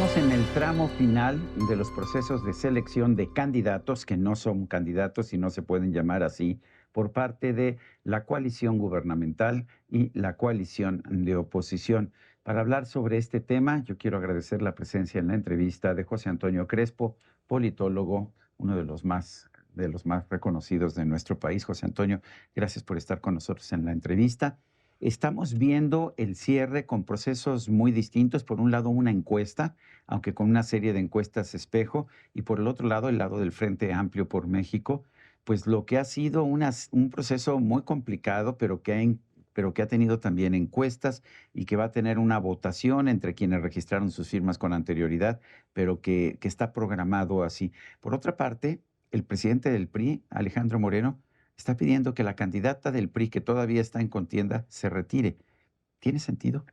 Estamos en el tramo final de los procesos de selección de candidatos que no son candidatos y no se pueden llamar así por parte de la coalición gubernamental y la coalición de oposición. Para hablar sobre este tema, yo quiero agradecer la presencia en la entrevista de José Antonio Crespo, politólogo, uno de los más reconocidos de nuestro país. José Antonio, gracias por estar con nosotros en la entrevista. Estamos viendo el cierre con procesos muy distintos. Por un lado, una encuesta, aunque con una serie de encuestas espejo, y por el otro lado, el lado del Frente Amplio por México, pues lo que ha sido un proceso muy complicado, pero que ha tenido también encuestas y que va a tener una votación entre quienes registraron sus firmas con anterioridad, pero que está programado así. Por otra parte, el presidente del PRI, Alejandro Moreno, está pidiendo que la candidata del PRI, que todavía está en contienda, se retire. ¿Tiene sentido?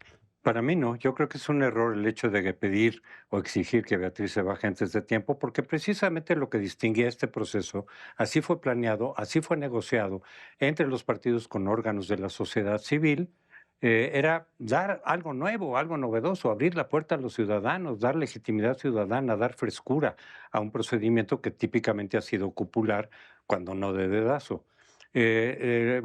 Para mí no, yo creo que es un error el hecho de que pedir o exigir que Beatriz se baje antes de tiempo, porque precisamente lo que distinguía este proceso, así fue planeado, así fue negociado entre los partidos con órganos de la sociedad civil, era dar algo nuevo, algo novedoso, abrir la puerta a los ciudadanos, dar legitimidad ciudadana, dar frescura a un procedimiento que típicamente ha sido cupular cuando no de dedazo.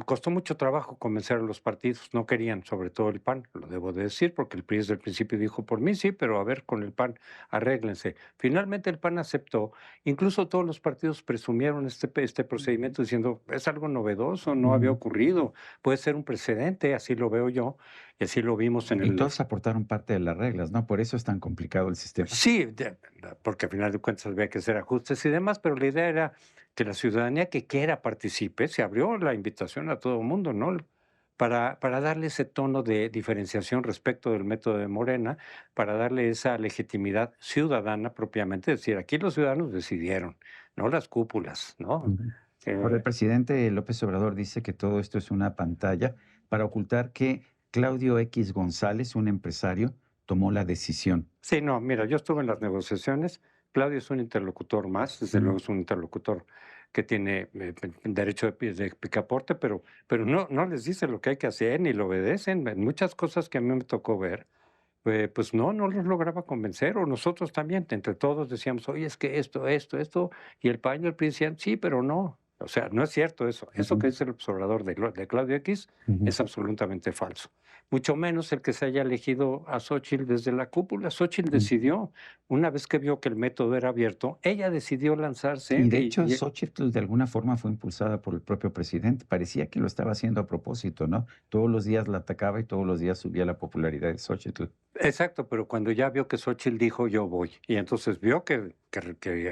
Costó mucho trabajo convencer a los partidos, no querían, sobre todo el PAN, lo debo de decir, porque el PRI desde el principio dijo por mí sí, pero a ver con el PAN, arréglense. Finalmente el PAN aceptó, incluso todos los partidos presumieron este procedimiento diciendo es algo novedoso, no había Ujú. ocurrido, puede ser un precedente, así lo veo yo, y así lo vimos en Y el. todos aportaron parte de las reglas, ¿no? Por eso es tan complicado el sistema. Sí, porque al final de cuentas había que hacer ajustes y demás, pero la idea era que la ciudadanía que quiera participe, se abrió la invitación a todo el mundo, ¿no? Para darle ese tono de diferenciación respecto del método de Morena, para darle esa legitimidad ciudadana propiamente, es decir, aquí los ciudadanos decidieron, no las cúpulas, ¿no? Ujú. Ahora, el Eh, presidente López Obrador dice que todo esto es una pantalla para ocultar que Claudio X González, un empresario, tomó la decisión. Sí, no, mira, yo estuve en las negociaciones. Claudio es un interlocutor más, desde luego Ujú. es un interlocutor que tiene derecho de picaporte, pero no les dice lo que hay que hacer ni lo obedecen. En muchas cosas que a mí me tocó ver, pues no los lograba convencer, o nosotros también, entre todos decíamos, oye, es que esto, y el PAN y el PRI decían, sí, pero no. O sea, no es cierto eso. Eso que Ujú. dice el observador de Claudio X Ujú. es absolutamente falso. Mucho menos el que se haya elegido a Xóchitl desde la cúpula. Xóchitl Ujú. decidió, una vez que vio que el método era abierto, ella decidió lanzarse Y de hecho, Xóchitl de alguna forma fue impulsada por el propio presidente. Parecía que lo estaba haciendo a propósito, ¿no? Todos los días la atacaba y todos los días subía la popularidad de Xóchitl. exacto, pero cuando ya vio que Xóchitl dijo yo voy, y entonces vio que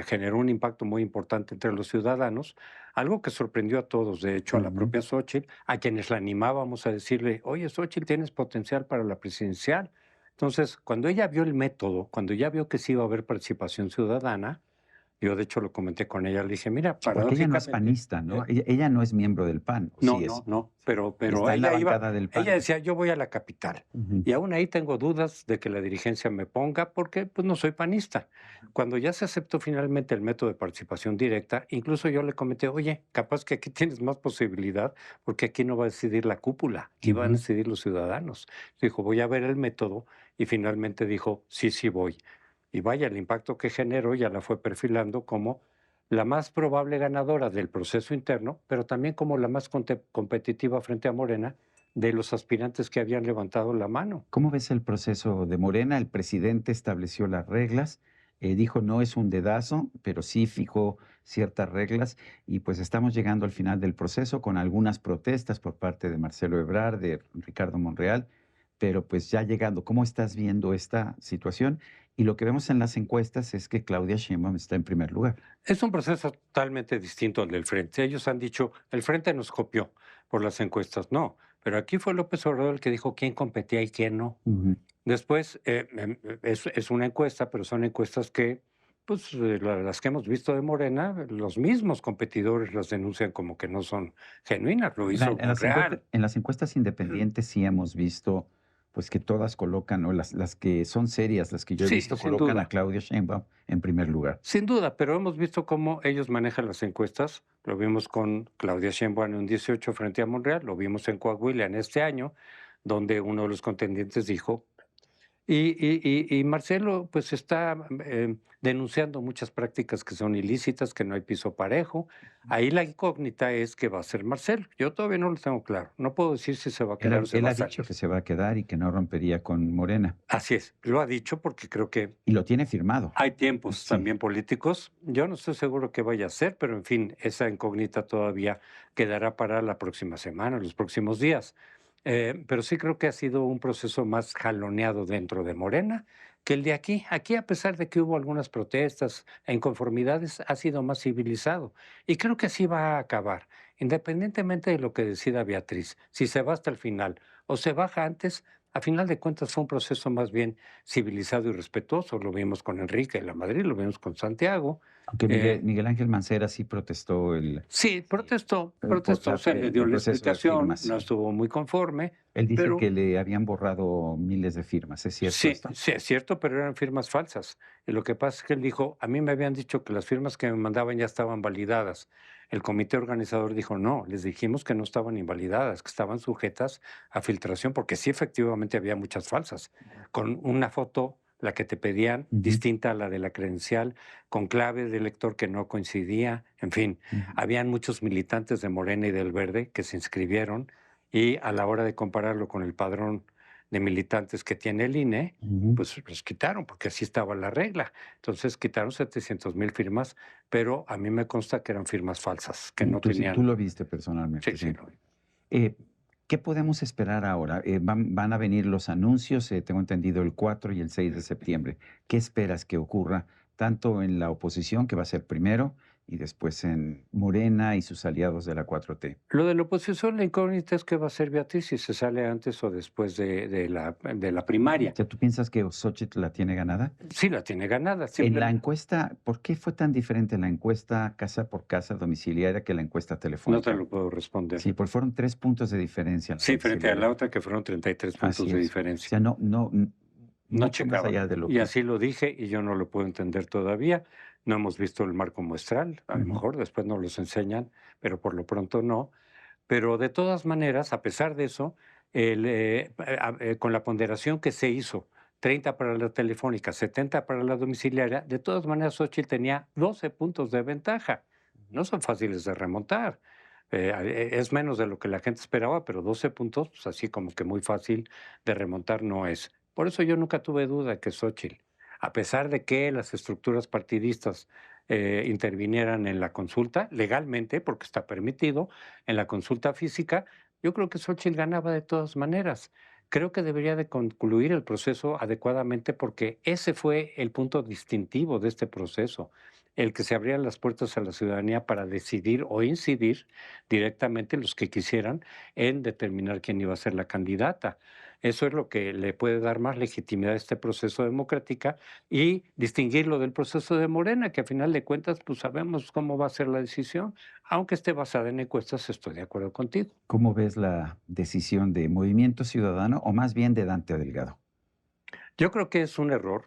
generó un impacto muy importante entre los ciudadanos, algo que sorprendió a todos, de hecho a la Ujú. propia Xóchitl, a quienes la animábamos a decirle, oye Xóchitl, tienes potencial para la presidencial. Entonces, cuando ella vio el método, cuando ya vio que sí iba a haber participación ciudadana, yo de hecho lo comenté con ella, le dije, mira, Sí, porque ella no es paradójicamente, panista, ¿no? Ella no es miembro del PAN, ¿o no, sí no, es? no, Sí. Y pero está en la ella iba, bancada del ella PAN. decía, yo voy a la capital. Ujú. Y aún ahí tengo dudas de que la dirigencia me ponga porque pues no soy panista. Cuando ya se aceptó finalmente el método de participación directa, incluso yo le comenté, oye, capaz que aquí tienes más posibilidad porque aquí no va a decidir la cúpula, aquí van a Ujú. decidir los ciudadanos. Dijo, voy a ver el método y finalmente dijo, sí, sí voy. Y vaya, el impacto que generó ya la fue perfilando como la más probable ganadora del proceso interno, pero también como la más competitiva frente a Morena de los aspirantes que habían levantado la mano. ¿Cómo ves el proceso de Morena? El presidente estableció las reglas, dijo no es un dedazo, pero sí fijó ciertas reglas y pues estamos llegando al final del proceso con algunas protestas por parte de Marcelo Ebrard, de Ricardo Monreal, pero pues ya llegando, ¿cómo estás viendo esta situación? Y lo que vemos en las encuestas es que Claudia Sheinbaum está en primer lugar. Es un proceso totalmente distinto al del Frente. Ellos han dicho, el Frente nos copió por las encuestas. No, pero aquí fue López Obrador el que dijo quién competía y quién no. Ujú. Después, es una encuesta, pero son encuestas que, pues, las que hemos visto de Morena, los mismos competidores las denuncian como que no son genuinas. Lo Mira, hizo Monreal. en las encuestas independientes sí hemos visto, pues, que todas colocan, o las que son serias, las que yo he Sí, visto, sin colocan a duda. Claudia Sheinbaum en primer lugar. Sin duda, pero hemos visto cómo ellos manejan las encuestas. Lo vimos con Claudia Sheinbaum en un 18 frente a Monreal, lo vimos en Coahuila en este año, donde uno de los contendientes dijo, Y Marcelo, pues, está, denunciando muchas prácticas que son ilícitas, que no hay piso parejo. Ahí la incógnita es qué va a hacer Marcelo. Yo todavía no lo tengo claro. No puedo decir si se va a Él quedar ha o se él va a ha dicho salir. que se va a quedar y que no rompería con Morena, Así es, lo ha dicho porque creo que y lo tiene firmado. hay tiempos Sí. también políticos. Yo no estoy seguro que vaya a ser, pero en fin, esa incógnita todavía quedará para la próxima semana, los próximos días. Pero sí creo que ha sido un proceso más jaloneado dentro de Morena que el de aquí. Aquí, a pesar de que hubo algunas protestas e inconformidades, ha sido más civilizado. Y creo que así va a acabar, independientemente de lo que decida Beatriz, si se va hasta el final o se baja antes. A final de cuentas fue un proceso más bien civilizado y respetuoso. Lo vimos con Enrique de la Madrid, lo vimos con Santiago. Aunque Eh, Miguel Ángel Mancera sí protestó sí, por protestó, se le dio el la proceso de explicación, firmas. no estuvo muy conforme, Él dice pero que le habían borrado miles de firmas, ¿es cierto sí, esto? sí es cierto, pero eran firmas falsas. Y lo que pasa es que él dijo, a mí me habían dicho que las firmas que me mandaban ya estaban validadas. El comité organizador dijo, no, les dijimos que no estaban invalidadas, que estaban sujetas a filtración, porque sí efectivamente había muchas falsas, con una foto, la que te pedían, Ujú, distinta a la de la credencial, con clave de lector que no coincidía, en fin, ujú, habían muchos militantes de Morena y del Verde que se inscribieron y a la hora de compararlo con el padrón de militantes que tiene el INE, ujú. pues los quitaron, porque así estaba la regla. Entonces quitaron 700,000 firmas, pero a mí me consta que eran firmas falsas, que no Tú tenían. lo viste Sí, personalmente, sí, sí. lo vi. Eh, ¿Qué podemos esperar ahora? Van a venir los anuncios, tengo entendido el 4 y el 6 de septiembre. ¿Qué esperas que ocurra tanto en la oposición, que va a ser primero, y después en Morena y sus aliados de la 4T? Lo de la oposición, la incógnita es qué va a hacer Beatriz, si se sale antes o después de la O primaria. sea, ¿tú piensas que Xóchitl la tiene ganada? Sí la tiene ganada, En la simplemente encuesta, ¿por qué fue tan diferente la encuesta casa por casa domiciliaria que la encuesta no te telefónica? lo puedo responder. Sí, pues fueron 3 puntos de diferencia en la Sí, frente a domiciliaria. la otra que fueron 33 puntos Así de es. O diferencia. sea, No mucho más checaban. allá de lo Y que así lo dije y yo no lo puedo entender todavía. No hemos visto el marco muestral, a lo ujú, mejor después nos los enseñan, pero por lo pronto no. Pero de todas maneras, a pesar de eso, con la ponderación que se hizo, 30 para la telefónica, 70 para la domiciliaria, de todas maneras Xochitl tenía 12 puntos de ventaja. ujú. No son fáciles de remontar. Es menos de lo que la gente esperaba, pero 12 puntos, pues así como que muy fácil de remontar no es. Por eso yo nunca tuve duda de que Xochitl, a pesar de que las estructuras partidistas intervinieran en la consulta legalmente, porque está permitido, en la consulta física, yo creo que Xochitl ganaba de todas maneras. Creo que debería de concluir el proceso adecuadamente porque ese fue el punto distintivo de este proceso, el que se abrieran las puertas a la ciudadanía para decidir o incidir directamente los que quisieran en determinar quién iba a ser la candidata. Eso es lo que le puede dar más legitimidad a este proceso democrático y distinguirlo del proceso de Morena, que a final de cuentas, pues sabemos cómo va a ser la decisión. Aunque esté basada en encuestas, estoy de acuerdo contigo. ¿Cómo ves la decisión de Movimiento Ciudadano o más bien de Dante Delgado? Yo creo que es un error.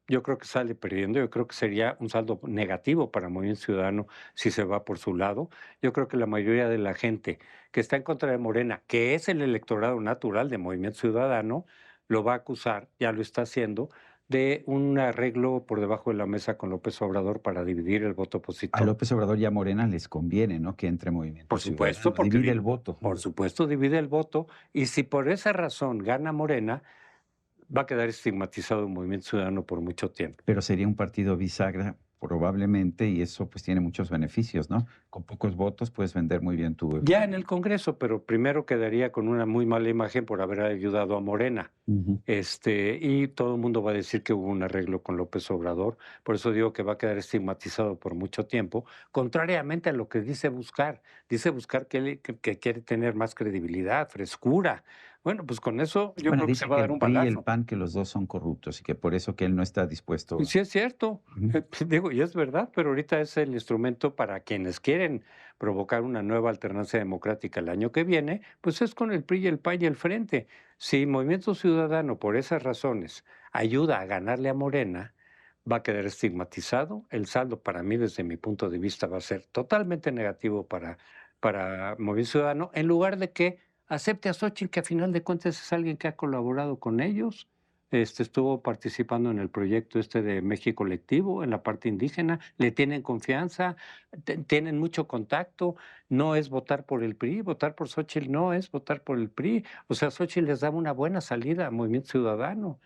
Yo creo que sale perdiendo. Yo creo que sería un saldo negativo para Movimiento Ciudadano si se va por su lado. Yo creo que la mayoría de la gente que está en contra de Morena, que es el electorado natural de Movimiento Ciudadano, lo va a acusar, ya lo está haciendo, de un arreglo por debajo de la mesa con López Obrador para dividir el voto A opositor. López Obrador y a Morena les conviene, ¿no?, que entre Movimiento Por supuesto, Ciudadano, porque divide el voto, por supuesto divide el voto y si por esa razón gana Morena, va a quedar estigmatizado el Movimiento Ciudadano por mucho tiempo. pero sería un partido bisagra probablemente y eso pues tiene muchos beneficios, ¿no? Con pocos votos puedes vender muy bien tu... Ya en el Congreso, pero primero quedaría con una muy mala imagen por haber ayudado a Morena. Ujú. Y todo el mundo va a decir que hubo un arreglo con López Obrador, por eso digo que va a quedar estigmatizado por mucho tiempo, contrariamente a lo que dice buscar que quiere tener más credibilidad, frescura. Bueno, pues con eso yo Bueno, creo que se dice va a que dar el un PRI y el balazo. PAN, que los dos son corruptos y que por eso que él no está Y dispuesto a... sí es cierto, Ujú. digo, y es verdad, pero ahorita es el instrumento para quienes quieren provocar una nueva alternancia democrática el año que viene, pues es con el PRI y el PAN y el Frente. Si Movimiento Ciudadano, por esas razones, ayuda a ganarle a Morena, va a quedar estigmatizado. El saldo para mí, desde mi punto de vista, va a ser totalmente negativo para Movimiento Ciudadano, en lugar de que acepte a Xochitl, que a final de cuentas es alguien que ha colaborado con ellos. estuvo participando en el proyecto de México Colectivo, en la parte indígena, le tienen confianza, tienen mucho contacto, no es votar por el PRI, votar por Xóchitl no es votar por el PRI, o sea, Xóchitl les daba una buena salida a Movimiento Ciudadano,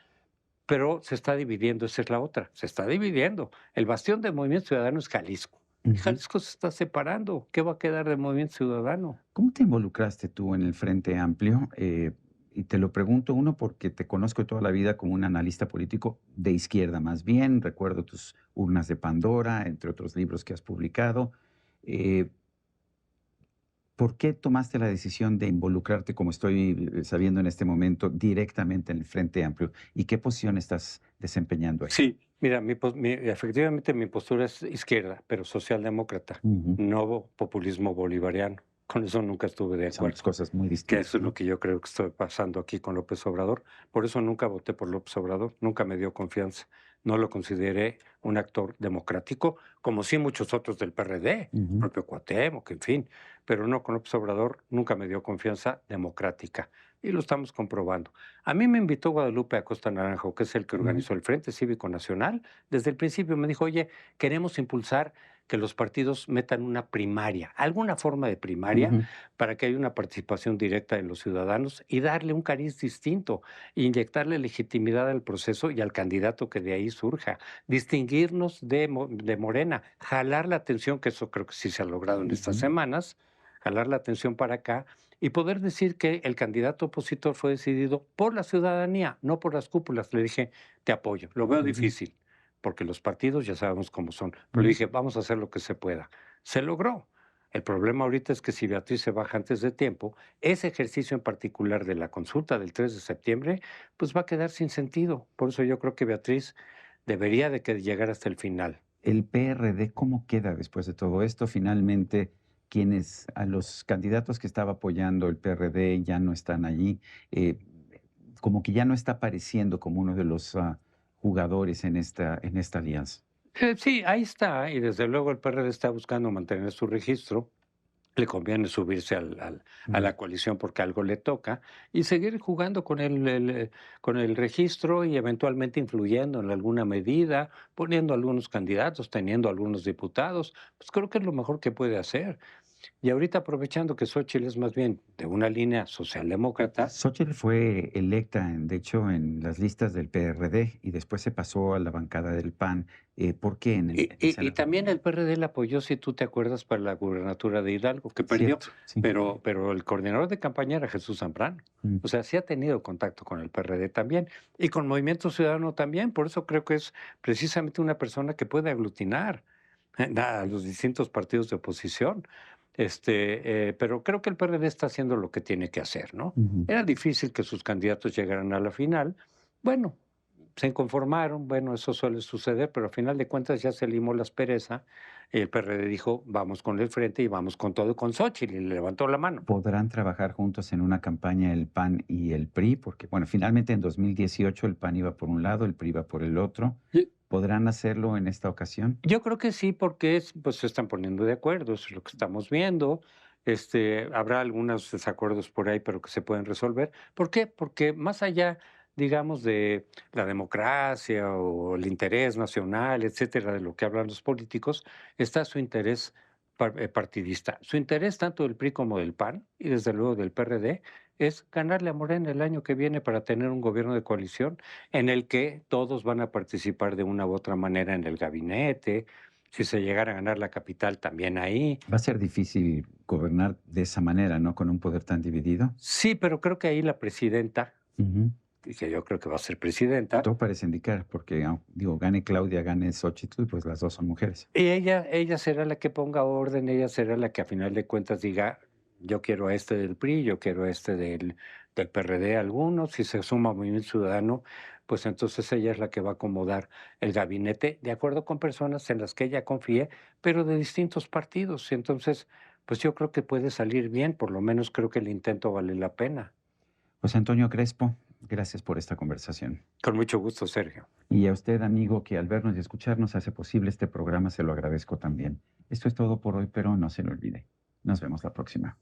pero se está dividiendo, esa es la otra, se está dividiendo. El bastión del Movimiento Ciudadano es Jalisco. Y Ujú. Jalisco se está separando. ¿Qué va a quedar del Movimiento Ciudadano? ¿Cómo te involucraste tú en el Frente Amplio? Y te lo pregunto, uno, porque te conozco toda la vida como un analista político de izquierda más bien, recuerdo tus Urnas de Pandora, entre otros libros que has publicado. Eh, ¿Por qué tomaste la decisión de involucrarte, como estoy sabiendo en este momento, directamente en el Frente Amplio? ¿Y qué posición estás desempeñando ahí? Sí, mira, efectivamente mi postura es izquierda, pero socialdemócrata, Ujú. no populismo bolivariano. Con eso nunca estuve de Son dos acuerdo, cosas muy que distintas, eso es lo ¿no? que yo creo que estoy pasando aquí con López Obrador. Por eso nunca voté por López Obrador, nunca me dio confianza. No lo consideré un actor democrático, como sí muchos otros del PRD, el Ujú, propio Cuauhtémoc, en fin, pero no, con López Obrador nunca me dio confianza democrática, y lo estamos comprobando. A mí me invitó Guadalupe Acosta Naranjo, que es el que ujú, organizó el Frente Cívico Nacional. Desde el principio me dijo: "Oye, queremos impulsar que los partidos metan una primaria, alguna forma de primaria, ujú. para que haya una participación directa de los ciudadanos y darle un cariz distinto, inyectarle legitimidad al proceso y al candidato que de ahí surja, distinguirnos de Morena, jalar la atención, que eso creo que sí se ha logrado en estas Ujú, semanas, jalar la atención para acá y poder decir que el candidato opositor fue decidido por la ciudadanía, no por las cúpulas". Le dije: "Te apoyo, lo veo ujú, difícil, porque los partidos ya sabemos cómo son", pero le ujú. dije: "Vamos a hacer lo que se pueda". Se logró. El problema ahorita es que si Beatriz se baja antes de tiempo, ese ejercicio en particular de la consulta del 3 de septiembre, pues va a quedar sin sentido. Por eso yo creo que Beatriz debería de que llegar hasta el final. El PRD, ¿cómo queda después de todo esto? Finalmente, quienes a los candidatos que estaba apoyando el PRD ya no están allí, eh, como que ya no está apareciendo como uno de los jugadores en esta alianza. Sí, ahí está, y desde luego el PRD está buscando mantener su registro. Le conviene subirse a Ujú. la coalición porque algo le toca y seguir jugando con con el registro y eventualmente influyendo en alguna medida, poniendo algunos candidatos, teniendo algunos diputados, pues creo que es lo mejor que puede hacer. Y ahorita aprovechando que Xóchitl es más bien de una línea socialdemócrata. Xóchitl fue electa, de hecho, en las listas del PRD y después se pasó a la bancada del PAN. ¿Por qué Y, en el y Senado? también el PRD la apoyó, si tú te acuerdas, para la gubernatura de Hidalgo, que perdió, Cierto, sí. pero el coordinador de campaña era Jesús Zambrano. Mm. O sea, sí ha tenido contacto con el PRD también y con Movimiento Ciudadano también. Por eso creo que es precisamente una persona que puede aglutinar a los distintos partidos de oposición. Pero creo que el PRD está haciendo lo que tiene que hacer, ¿no? Ujú. Era difícil que sus candidatos llegaran a la final. Bueno, se inconformaron, bueno, eso suele suceder, pero a final de cuentas ya se limó la aspereza. El PRD dijo: "Vamos con el frente y vamos con todo con Xóchitl", y le levantó la mano. ¿Podrán trabajar juntos en una campaña el PAN y el PRI? Porque, bueno, finalmente en 2018 el PAN iba por un lado, el PRI iba por el otro. Y ¿Podrán hacerlo en esta ocasión? yo creo que sí, porque pues se están poniendo de acuerdo, eso es lo que estamos viendo. Habrá algunos desacuerdos por ahí, pero que se pueden resolver. ¿Por qué? Porque más allá, digamos, de la democracia o el interés nacional, etcétera, de lo que hablan los políticos, está su interés partidista. Su interés tanto del PRI como del PAN y desde luego del PRD es ganarle a Morena el año que viene para tener un gobierno de coalición en el que todos van a participar de una u otra manera en el gabinete, si se llegara a ganar la capital también ahí. Va a ser difícil gobernar de esa manera, ¿no? Con un poder tan dividido. Sí, pero creo que ahí la presidenta, Ujú. y que yo creo que va a ser presidenta, Todo parece indicar, porque, digo, gane Claudia, gane Xochitl, pues las dos son mujeres. y ella será la que ponga orden, ella será la que a final de cuentas diga: "Yo quiero a este del PRI, yo quiero a este del PRD", algunos, si se suma Movimiento Ciudadano, pues entonces ella es la que va a acomodar el gabinete de acuerdo con personas en las que ella confíe, pero de distintos partidos. Y entonces, pues yo creo que puede salir bien, por lo menos creo que el intento vale la pena. José Antonio Crespo, gracias por esta conversación. Con mucho gusto, Sergio. Y a usted, amigo, que al vernos y escucharnos hace posible este programa, se lo agradezco también. Esto es todo por hoy, pero no se lo olvide. Nos vemos la próxima.